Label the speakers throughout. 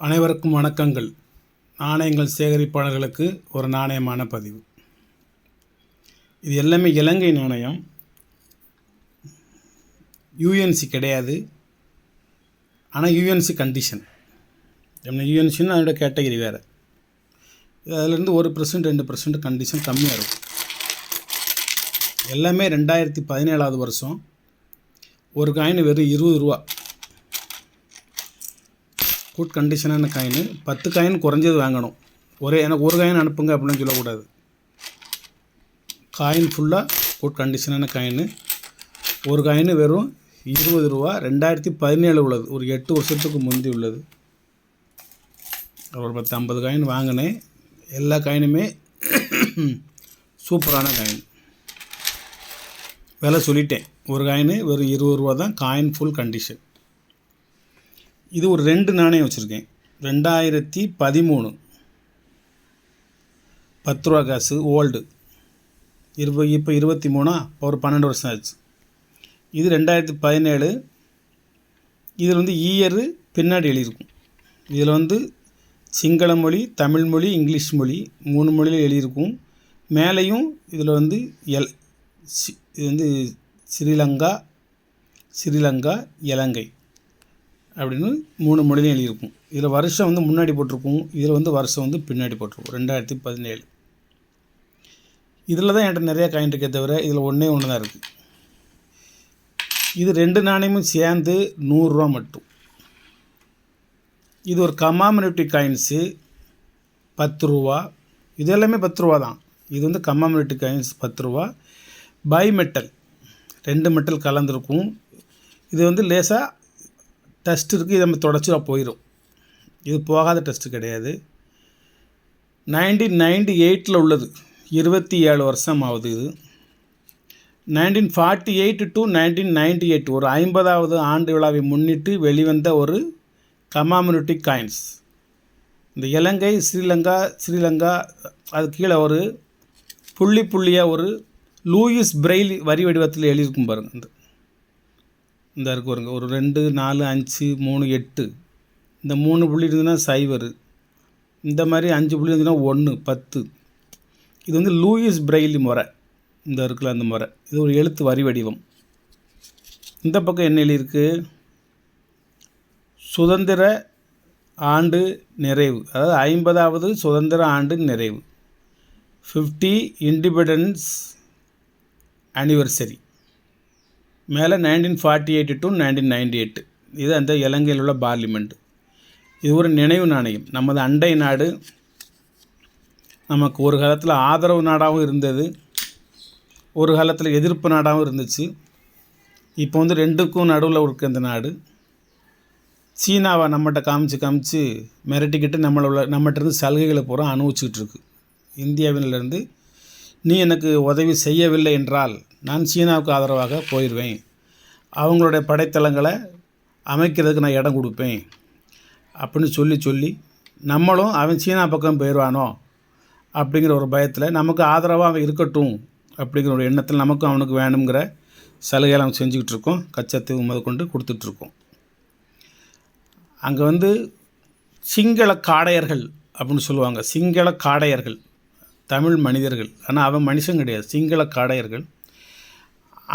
Speaker 1: அனைவருக்கும் வணக்கங்கள். நாணயங்கள் சேகரிப்பாளர்களுக்கு ஒரு நாணயமான பதிவு. இது எல்லாமே இலங்கை நாணயம். யூஎன்சி கிடையாது, ஆனால் யூஎன்சி கண்டிஷன். யூஎன்சின்னு அதோட கேட்டகரி வேறு. அதிலேருந்து 1% 2% கண்டிஷன் கம்மியாக இருக்கும். எல்லாமே 2017 வருஷம். ஒரு காயின் வெறும் 20 ரூபா. Good கண்டிஷனான coin. 10 காயின் குறைஞ்சது வாங்கணும். எனக்கு ஒரு காயின் அனுப்புங்க அப்படின்னு சொல்லக்கூடாது. காயின் ஃபுல்லாக குட் கண்டிஷனான காயின். ஒரு காயின் வெறும் 20 ரூபா. 2017 உள்ளது, ஒரு 8 வருஷத்துக்கு முந்தி உள்ளது. ஒரு 10-50 காயின் வாங்கினேன். எல்லா காயினுமே சூப்பரான காயின். விலை சொல்லிட்டேன். ஒரு காயின் வெறும் 20 ரூபா தான். Coin full condition. இது ஒரு 2 நாணயம் வச்சுருக்கேன். 2013 10 ரூபா காசு ஓல்டு. இப்போ 23 ஒரு 12 வருஷம் ஆச்சு. இது 2017. இதில் இயரு பின்னாடி எழுதியிருக்கும். இதில் சிங்கள மொழி, தமிழ் மொழி, இங்கிலீஷ் மொழி 3 மொழியில் எழுதியிருக்கும். மேலேயும் இதில் இது ஸ்ரீலங்கா, இலங்கை அப்படின்னு 3 மொழியும் எழுதியிருக்கும். இதில் வருஷம் முன்னாடி போட்டிருக்கும். இதில் வருஷம் பின்னாடி போட்டிருக்கும். 2017. இதில் தான் என்கிட்ட நிறையா காயின் இருக்கே தவிர இதில் ஒன்றே தான் இருக்குது. இது 2 நாணயமும் சேர்ந்து 100 ரூபா மட்டும். இது ஒரு கமாமரேட்டிவ் காயின்ஸு 10 ரூபா. இது எல்லாமே 10 ரூபா தான். இது கமாமரேட்டிவ் காயின்ஸ் 10 ரூபா. பை மெட்டல், 2 மெட்டல் கலந்துருக்கும். இது லேசாக டஸ்ட் இருக்குது. இதை நம்ம தொடச்சிடா போயிடும். இது போகாத டஸ்ட்டு கிடையாது. 1998 உள்ளது. 27 வருஷம் ஆகுது. இது 1948 to 1998 ஒரு 50வது ஆண்டு விழாவை முன்னிட்டு வெளிவந்த ஒரு கமாமரேட்டிவ் காயின்ஸ். இந்த இலங்கை, ஸ்ரீலங்கா அது கீழே ஒரு புள்ளியாக ஒரு லூயிஸ் பிரெயில் வரி வடிவத்தில் எழுதியிருக்கும் பாருங்கள். இந்த இருக்கு வருங்க. ஒரு 2 4 5 3 8 இந்த 3 புள்ளி இருந்ததுன்னா 0. இந்த மாதிரி 5 புள்ளி இருந்ததுன்னா 1 10. இது லூயிஸ் பிரெயில் முறை. இந்த இருக்குல்ல அந்த முறை. இது ஒரு எழுத்து வரி வடிவம். இந்த பக்கம் என்ன எழுதியிருக்கு? சுதந்திர ஆண்டு நிறைவு, அதாவது 50வது சுதந்திர ஆண்டு நிறைவு, 50 இண்டிபெண்டன்ஸ் ஆனிவர்சரி. மேலே 1948 to 1998. இது அந்த இலங்கையில் உள்ள பார்லிமெண்ட். இது ஒரு நினைவு நாணயம். நமது அண்டை நாடு நமக்கு ஒரு காலத்தில் ஆதரவு நாடாகவும் இருந்தது, ஒரு காலத்தில் எதிர்ப்பு நாடாகவும் இருந்துச்சு. இப்போ 2க்கும் நடுவில் இருக்க இந்த நாடு சீனாவை நம்மகிட்ட காமிச்சு மிரட்டிக்கிட்டு நம்மகிட்டருந்து சலுகைகளை பூரா அனுபவிச்சுக்கிட்டு இருக்கு. இந்தியாவிலிருந்து நீ எனக்கு உதவி செய்யவில்லை என்றால் நான் சீனாவுக்கு ஆதரவாக போயிடுவேன், அவங்களுடைய படைத்தளங்களை அமைக்கிறதுக்கு நான் இடம் கொடுப்பேன் அப்படின்னு சொல்லி நம்மளும் அவன் சீனா பக்கம் போயிடுவானோ அப்படிங்கிற ஒரு பயத்தில் நமக்கு ஆதரவாக அவன் இருக்கட்டும் அப்படிங்கிற ஒரு எண்ணத்தில் நமக்கும் அவனுக்கு வேணுங்கிற சலுகைகளை அவன் செஞ்சுக்கிட்டு இருக்கோம். கச்சத்தீவு முதற்கொண்டு கொடுத்துட்ருக்கோம். அங்கே சிங்கள காடையர்கள் அப்படின்னு சொல்லுவாங்க. சிங்கள காடையர்கள் தமிழ் மனிதர்கள், ஆனால் அவன் மனுஷன் கிடையாது. சிங்கள காடையர்கள்.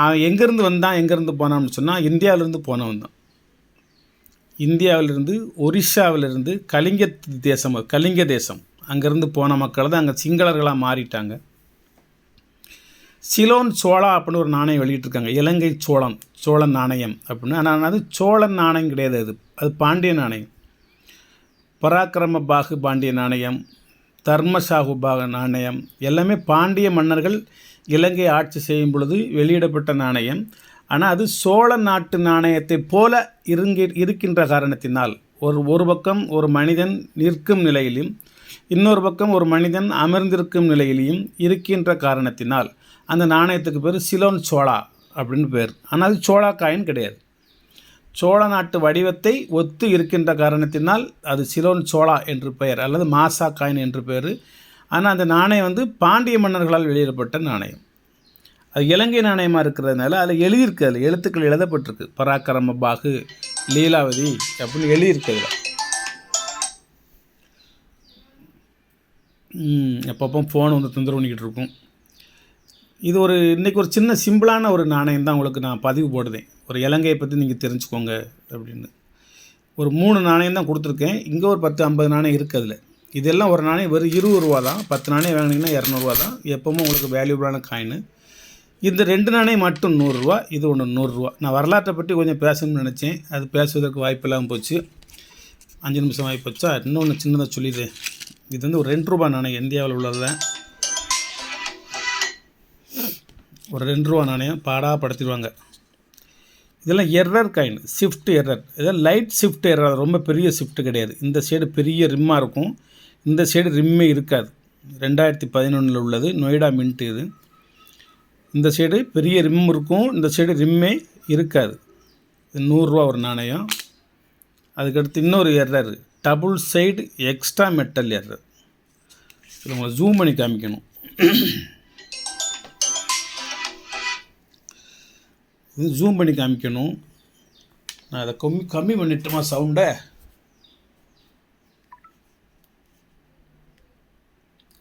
Speaker 1: அவன் எங்கேருந்து எங்கேருந்து போனான்னு சொன்னால் இந்தியாவிலேருந்து போனவன் தான். இந்தியாவிலிருந்து ஒரிஷாவிலிருந்து கலிங்க தேசம் அங்கேருந்து போன மக்கள் தான் அங்கே சிங்களர்களாக மாறிட்டாங்க. சிலோன் சோழா அப்படின்னு ஒரு நாணயம் வெளியிட்டிருக்காங்க. இலங்கை சோழன் நாணயம் அப்படின்னு. ஆனால் அது சோழன் நாணயம் கிடையாது. அது பாண்டிய நாணயம். பராக்கிரம பாகு பாண்டிய நாணயம், தர்மசாகு நாணயம் எல்லாமே பாண்டிய மன்னர்கள் இலங்கை ஆட்சி செய்யும் பொழுது வெளியிடப்பட்ட நாணயம். ஆனால் அது சோழ நாட்டு நாணயத்தை போல இருக்கின்ற காரணத்தினால் ஒரு பக்கம் ஒரு மனிதன் நிற்கும் நிலையிலும் இன்னொரு பக்கம் ஒரு மனிதன் அமர்ந்திருக்கும் நிலையிலையும் இருக்கின்ற காரணத்தினால் அந்த நாணயத்துக்கு பேர் சிலோன் சோழா அப்படின்னு பேர். ஆனால் அது சோழா காயின் கிடையாது. சோழ நாட்டு வடிவத்தை ஒத்து இருக்கின்ற காரணத்தினால் அது சிலோன் சோழா என்று பெயர், அல்லது மாசா காயின் என்று பேர். ஆனால் அந்த நாணயம் பாண்டிய மன்னர்களால் வெளியிடப்பட்ட நாணயம். அது இலங்கை நாணயமாக இருக்கிறதுனால அதில் எழுதியிருக்கு. அதில் எழுத்துக்கள் எழுதப்பட்டிருக்கு. பராக்கிரம பாகு லீலாவதி அப்படின்னு எழுதியிருக்கிறதுல. எப்பப்போ ஃபோன் வந்து தொந்தரவு பண்ணிக்கிட்டு இருக்கும். இது இன்றைக்கி ஒரு சின்ன சிம்பிளான ஒரு நாணயம் தான் உங்களுக்கு நான் பதிவு போடுதேன். ஒரு இலங்கையை பற்றி நீங்கள் தெரிஞ்சுக்கோங்க அப்படின்னு. ஒரு 3 நாணயம் தான் கொடுத்துருக்கேன். இங்கே ஒரு 10, 50 நாணயம் இருக்குது அதில். இதெல்லாம் ஒரு நாணயம் வெறும் ரூ. 20 தான். 10 நாணயம் வாங்கினீங்கன்னா ரூ. 200 தான். எப்போவும் உங்களுக்கு வேல்யூபிளான காயின். இந்த 2 நாணயம் மட்டும் ரூ. 100, இது ஒன்று ரூ. 100. நான் வரலாற்றை பற்றி கொஞ்சம் பேசணும்னு நினச்சேன். அது பேசுவதற்கு வாய்ப்பு இல்லாமல் போச்சு. 5 நிமிஷம் வாய்ப்பு போச்சா. இன்னொன்று சின்னதாக சொல்லிடுறேன். இது வந்து ஒரு ரூ. 2 நாணயம், இந்தியாவில் உள்ளது தான். ஒரு ரூ. 2 நாணயம் படுத்திடுவாங்க. இதெல்லாம் எரர் காயின், ஷிஃப்ட் எரர். இதெல்லாம் லைட் ஷிஃப்ட் எரர், ரொம்ப பெரிய ஷிஃப்ட் கிடையாது. இந்த சைடு பெரிய ரிம்மாக இருக்கும், இந்த சைடு ரிம்மே இருக்காது. 2011 உள்ளது, நொய்டா மின்ட் இது. இந்த சைடு பெரிய ரிம் இருக்கும், இந்த சைடு ரிம்மே இருக்காது. ரூ. 100 ஒரு நாணயம். அதுக்கடுத்து இன்னொரு error, double side extra metal error. இது உங்களை ஜூம் பண்ணி காமிக்கணும். இது ஜூம் பண்ணி காமிக்கணும். நான் அதை கம்மி பண்ணிட்டோமா சவுண்டை.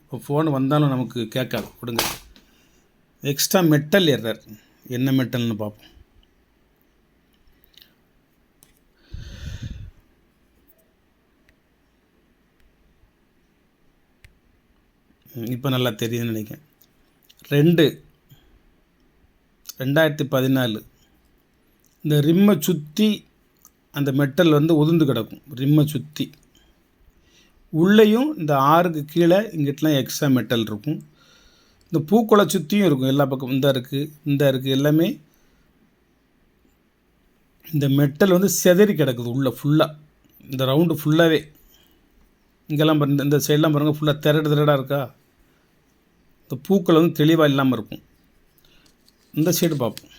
Speaker 1: இப்போ ஃபோன் வந்தாலும் நமக்கு கேட்காது. கொடுங்க. எக்ஸ்ட்ரா மெட்டல் எரர், என்ன மெட்டல்னு பார்ப்போம். இப்போ நல்லா தெரியுதுன்னு நினைக்கிறேன். 2014 இந்த ரிம்மை சுற்றி அந்த மெட்டல் வந்து உதிர்ந்து கிடக்கும். ரிம்மை சுற்றி உள்ளேயும் இந்த 6க்கு கீழே இங்கிட்டலாம் எக்ஸ்ட்ரா மெட்டல் இருக்கும். இந்த பூக்களை சுற்றியும் இருக்கும். எல்லா பக்கம் இந்த இருக்குது எல்லாமே. இந்த மெட்டல் வந்து செதறி கிடக்குது உள்ளே ஃபுல்லாக. இந்த ரவுண்டு ஃபுல்லாகவே இங்கெல்லாம் இந்த சைடெலாம் பாருங்கள், ஃபுல்லாக திரடாக இருக்கா. இந்த பூக்கள் வந்து தெளிவாக இல்லாமல் இருக்கும். இந்த சைடு பார்ப்போம்.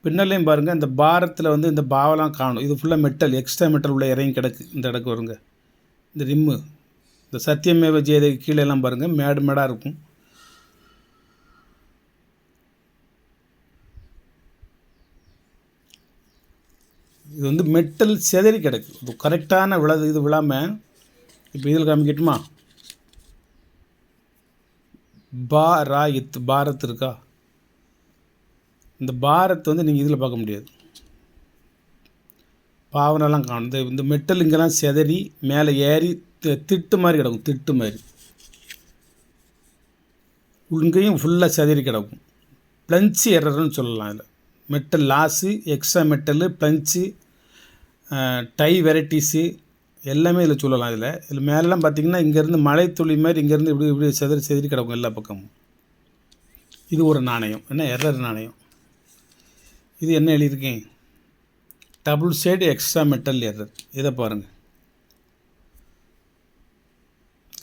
Speaker 1: பின்னலையும் பாருங்கள், இந்த பாரத்தில் வந்து இந்த பாவெல்லாம் காணும். இது ஃபுல்லாக மெட்டல், எக்ஸ்ட்ரா மெட்டல் உள்ளே இறங்கி கிடக்கு. இந்த இடக்கு வருங்க, இந்த ரிம்மு, இந்த சத்தியமேவ ஜெயதே கீழே எல்லாம் பாருங்கள், மேடாக இருக்கும். இது வந்து மெட்டல் செதறி கிடக்கு. இது கரெக்டான இது விழாமல். இப்போ இதில் காமிக்கட்டுமா. பாரத் இருக்கா. இந்த பாரத் வந்து நீங்கள் இதில் பார்க்க முடியாது. பாவனெல்லாம் காணும். இந்த மெட்டல் இங்கெல்லாம் செதறி மேலே ஏறி திட்டு மாதிரி கிடக்கும். திட்டு மாதிரி இங்கேயும் ஃபுல்லாக செதறி கிடக்கும். ப்ளன்ச்சு எரர்னு சொல்லலாம். இதில் metal loss, extra metal, planchet, die varieties எல்லாமே இதில் சொல்லலாம். இதில் மேலெலாம் பார்த்திங்கன்னா இங்கேருந்து மழை துளி மாதிரி இங்கேருந்து இப்படி செதறி கிடக்கும் எல்லா பக்கமும். இது ஒரு நாணயம், என்ன எரர் நாணயம். இது என்ன எழுதியிருக்கேன், double side extra metal error. இதை பாருங்கள்.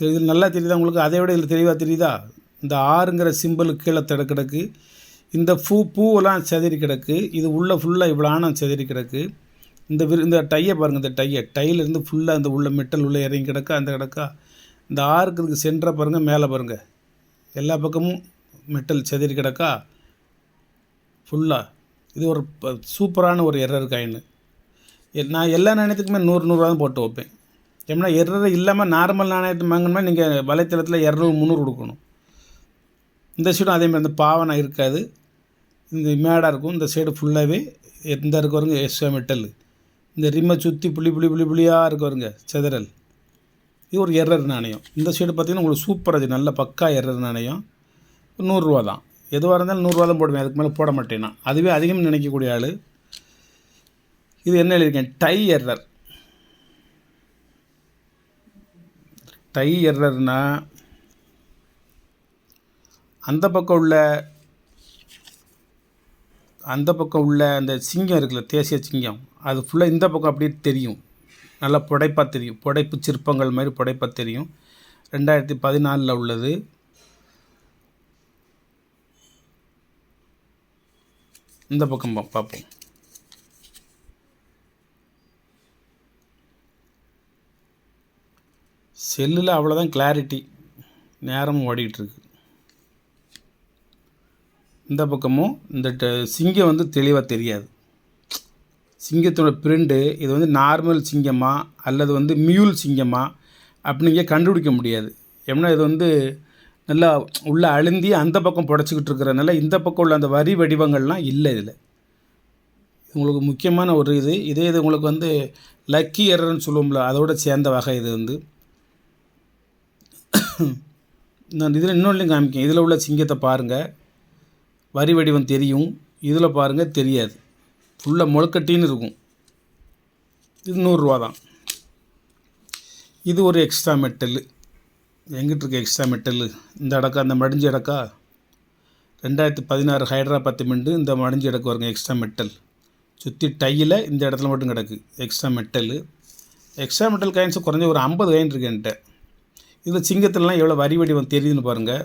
Speaker 1: இது நல்லா தெரியுதா உங்களுக்கு? அதை விட இதில் தெளிவாக தெரியுதா? இந்த 6ங்கிற சிம்பிளுக்கு கீழே கிடக்கு. இந்த பூவெல்லாம் செதறி கிடக்கு. இது உள்ளே ஃபுல்லாக இவ்வளோ ஆனம் செதறி கிடக்கு. இந்த டையை பாருங்கள். இந்த டையிலேருந்து ஃபுல்லாக இந்த உள்ள மெட்டல் உள்ளே இறங்கி கிடக்கா. அந்த கிடக்கா. இந்த 6க்கு சென்டரை பாருங்கள், மேலே பாருங்கள், எல்லா பக்கமும் மெட்டல் செதறி கிடக்கா ஃபுல்லாக. இது ஒரு சூப்பரான ஒரு எரர் காயின். நான் எல்லா நாணயத்துக்குமே 100 தான் போட்டு வைப்பேன். ஏன்னா எரர் இல்லாமல் நார்மல் நாணயத்தை வாங்கணும்னா நீங்கள் வலைத்தளத்தில் 200, 300 கொடுக்கணும். இந்த சைடும் அதேமாதிரி இந்த பாவனை இருக்காது, இந்த மேடாக இருக்கும். இந்த சைடு ஃபுல்லாகவே இந்த இருக்க வருங்க எக்ஸ்ட்ரா மெட்டல். இந்த ரிம்மை சுற்றி புள்ளியாக இருக்க வருங்க செதறல். இது ஒரு எரர் நாணயம். இந்த சைடு பார்த்திங்கன்னா உங்களுக்கு சூப்பராக இருக்குது, நல்ல பக்கா எரர் நாணயம். 100 தான். எதுவாக இருந்தாலும் 100 தான் போடுவேன், அதுக்கு மேலே போட மாட்டேன் நான். அதுவே அதிகம் நினைக்கக்கூடிய ஆள். இது என்ன எழுதியிருக்கேன், டை எரர். டை எரர்னா அந்த பக்கம் உள்ள அந்த சிங்கம் இருக்குல்ல, தேசிய சிங்கம், அது ஃபுல்லாக இந்த பக்கம் அப்படியே தெரியும். நல்லா புடைப்பாக தெரியும். புடைப்பு சிற்பங்கள் மாதிரி புடைப்பாக தெரியும். 2014 உள்ளது. இந்த பக்கம் பார்ப்போம். செல்லில் அவ்வளோதான் கிளாரிட்டி, நேரமும் ஓடிக்கிட்டுருக்கு. இந்த பக்கமும் இந்த சிங்கம் வந்து தெளிவாக தெரியாது. சிங்கத்தோட பிரிண்டு இது வந்து நார்மல் சிங்கமா அல்லது வந்து மியூல் சிங்கமா அப்படிங்க கண்டுபிடிக்க முடியாது. ஏன்னா இது வந்து நல்லா உள்ளே அழுந்தி அந்த பக்கம் புடச்சிக்கிட்டு இருக்கிறனால இந்த பக்கம் உள்ள அந்த வரி வடிவங்கள்லாம் இல்லை இதில். உங்களுக்கு முக்கியமான ஒரு இதே இது உங்களுக்கு வந்து லக்கி எரர்னு சொல்லுவோம்ல, அதோட சேர்ந்த வகை இது வந்து. நான் இதில் இன்னொன்றையும் காமிக்கேன். இதில் உள்ள சிங்கத்தை பாருங்கள், வரி வடிவம் தெரியும். இதில் பாருங்கள் தெரியாது, ஃபுல்லாக முளைக்கட்டின்னு இருக்கும். இது 100 ரூபா தான். இது ஒரு எக்ஸ்ட்ரா மெட்டலு. எங்கிட்ட இருக்க எக்ஸ்ட்ரா மெட்டலு இந்த இடக்கா, அந்த மடிஞ்ச இடக்கா 2016 ஹைட்ராபாத் மிண்டு. இந்த மடிஞ்ச இடக்கு வருங்க எக்ஸ்ட்ரா மெட்டல். சுற்றி டையில் இந்த இடத்துல மட்டும் கிடக்கு extra metal. Extra metal coins குறைஞ்ச ஒரு 50 காயின் இருக்கு என்கிட்ட. இதில் சிங்கத்துலலாம் எவ்வளோ வரி வடிவம் தெரியுதுன்னு பாருங்கள்.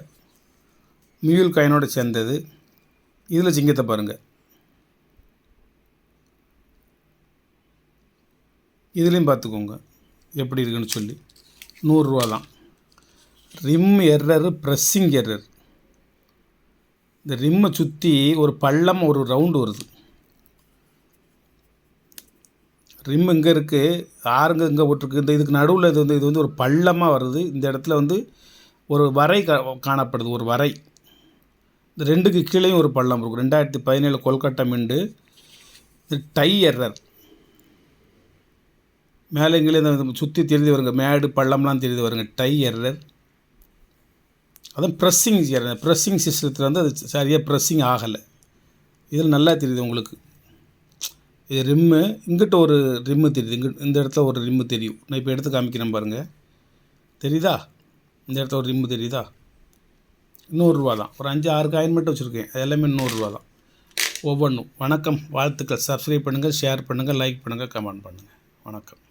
Speaker 1: மியூல் காயினோட சேர்ந்தது. இதில் சிங்கத்தை பாருங்கள். இதுலேயும் பார்த்துக்கோங்க எப்படி இருக்குன்னு சொல்லி. 100 ரூபா தான். Rim error, pressing error. இந்த ரிம்மை சுற்றி ஒரு பள்ளம், ஒரு ரவுண்டு வருது. ரிம் இங்கே இருக்குது, ஆறுங்க இங்கே போட்டிருக்கு. இந்த இதுக்கு நடுவில் இது வந்து ஒரு பள்ளமாக வருது. இந்த இடத்துல வந்து ஒரு வரை காணப்படுது, ஒரு வரை. இந்த 2க்கு கீழேயும் ஒரு பள்ளம் இருக்கும். 2017 கொல்கட்டா மிண்டு. இது டை எரர். மேலே இங்கே இந்த சுற்றி தெரிஞ்சு வருங்க, மேடு பள்ளம்லாம் தெரிஞ்சு வருங்க. Die error. அதான் ப்ரெஸ்ஸிங் எரர். ப்ரெஸ்ஸிங் சிஸ்டத்தில் வந்து அது சரியாக ப்ரெஸ்ஸிங் ஆகலை. இதில் நல்லா தெரியுது உங்களுக்கு. இது ரிம்மு. இங்கிட்ட ஒரு ரிம்மு தெரியுது. இந்த இடத்துல ஒரு ரிம்மு தெரியும். நான் இப்போ எடுத்து காமிக்கிறேன் பாருங்கள். தெரியுதா? இந்த இடத்துல ஒரு ரிம்மு தெரியுதா? 100 ரூபா தான். ஒரு 5-6 காயின் மட்டும் வச்சுருக்கேன். அது எல்லாமே 100 ரூபா தான் ஒவ்வொன்றும். வணக்கம், வாழ்த்துக்கள். சப்ஸ்கிரைப் பண்ணுங்கள், ஷேர் பண்ணுங்கள், லைக் பண்ணுங்கள், கமெண்ட் பண்ணுங்கள். வணக்கம்.